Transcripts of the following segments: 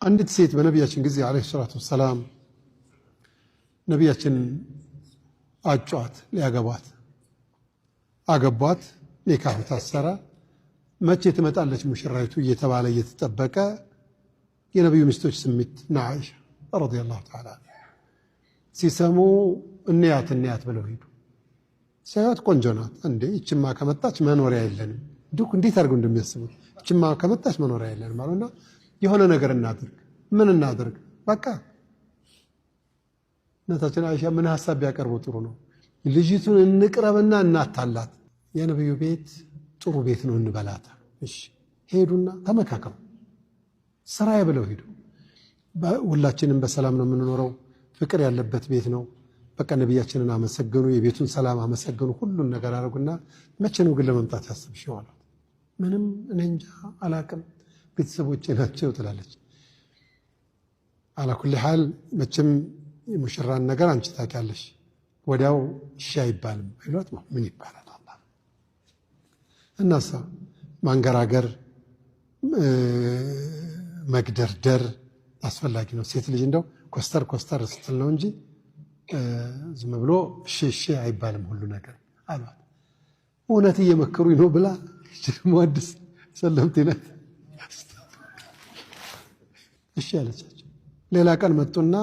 አንዲት ሴት በነቢያችን ጊዜ አለይሂ ሰላቱ ወሰላም ነቢያችን አጯት ሊያገቧት አገቧት። ኒካህ ታሰረ። መቼ ትመጣለች ሙሽራይቱ እየተባለ እየተጠበቀ የነቢዩ ሚስቶች ስሜት ነዓኢሻ ረዲየላሁ ተዓላ ሲሰሙ እንያት ብለው ሄዱ። ሲያዩት ቆንጆ ናት። እንዴ ይችማ ከመጣች መኖሪያ የለንም። እንዴት አድርገው እንደሚያስቡት ይችማ ከመጣች መኖሪያ የለንም አሉና የሆነ ነገር እናድርግ። ምን እናድርግ? በቃ እናታችን አይሻ ምን ሐሳብ ቢያቀርቡ ጥሩ ነው? ልጅቱን እንቅረብና እናታላት። የነብዩ ቤት ጥሩ ቤት ነው እንበላታ። እሺ ሄዱና ተመካከሩ። ስራዬ ብለው ሄዱ። ሁላችንም በሰላም ነው የምንኖረው፣ ፍቅር ያለበት ቤት ነው። በቃ ነብያችንን አመሰገኑ፣ የቤቱን ሰላም አመሰገኑ፣ ሁሉን ነገር አደረጉና መቼ ነው ግን ለመምጣት ያሰብሽው አሏት። ምንም እኔ እንጃ አላቅም ቤተሰቦቼ ናቸው ትላለች። አላኩል ሐል መቼም የሙሽራን ነገር አንቺ ታውቂያለሽ። ወዲያው እሺ አይባልም አይሏት ምን ይባላል? አላህ እናሳ ማንገራገር መግደርደር አስፈላጊ ነው። ሴት ልጅ እንደው ኮስተር ስትል ነው እንጂ ዝም ብሎ እሺ አይባልም ሁሉ ነገር አሏት። እውነት እየመከሩኝ ነው ብላ ሙሐዲስ ሰለምቲነት እሺ አለቻቸው። ሌላ ቀን መጡና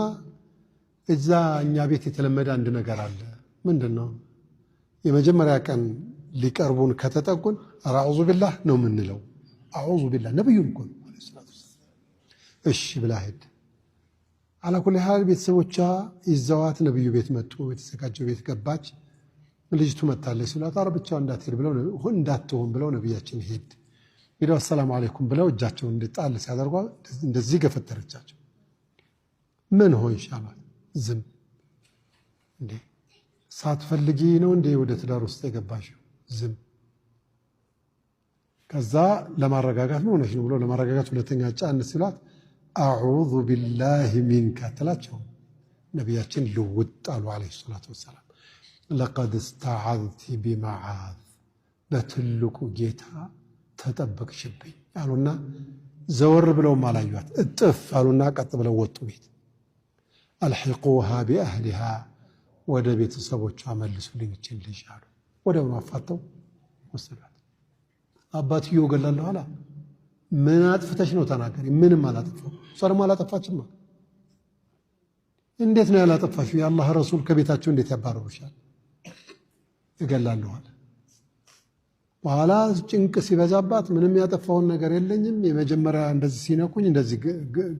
እዛ እኛ ቤት የተለመደ አንድ ነገር አለ። ምንድነው? የመጀመሪያ ቀን ሊቀርቡን ከተጠጉን አዑዙ ቢላህ ነው የምንለው። አዑዙ ቢላህ ነብዩን እኮ አለይሂ ሰላቱ ወሰለም። እሺ ብላ ሄድ አላኩል ሐል ቤተሰቦቿ ይዘዋት ነብዩ ቤት መጡ። የተዘጋጀው ቤት ገባች። ልጅቱ መጣለች ሲሏት አረ ብቻዋን እንዳትሆን ብለው ነብያችን ሄድ ሄደው አሰላሙ አለይኩም ብለው እጃቸውን እንድጣል ሲያደርጓ እንደዚህ ገፈተረቻቸው። ምን ሆንሽ አሏት። ዝም እንዴ ሳትፈልጊ ነው እንዴ ወደ ትዳር ውስጥ የገባሽው? ዝም። ከዛ ለማረጋጋት ነው ሆነሽ ነው ብሎ ለማረጋጋት ሁለተኛ ጫን ሲሏት አዑዙ ቢላሂ ሚንከ ትላቸው። ነቢያችን ልውጥ አሉ አለይሂ ሰላቱ ወሰላም። ለቀድ እስተዓዝቲ ቢመዓዝ በትልቁ ጌታ ተጠበቅሽብኝ አሉና ዘወር ብለውም አላዩት። እጥፍ አሉና ቀጥ ብለው ወጡ ቤት። አልሒቁሃ ቢአህሊሃ ወደ ቤተሰቦቿ መልሱልኝ ይችን ልጅ አሉ። ወዲያውኑ አፋተው ወሰዷት። አባትየው ገላለሁ አላ ምን አጥፍተሽ ነው ተናገሪ። ምንም አላጠፋው። እሷ ደግሞ አላጠፋችማ። እንዴት ነው ያላጠፋሽው? የአላህ ረሱል ከቤታቸው እንዴት ያባረሩሻል? እገላለሁ አለ። በኋላ ጭንቅ ሲበዛባት ምንም ያጠፋውን ነገር የለኝም፣ የመጀመሪያ እንደዚህ ሲነኩኝ እንደዚህ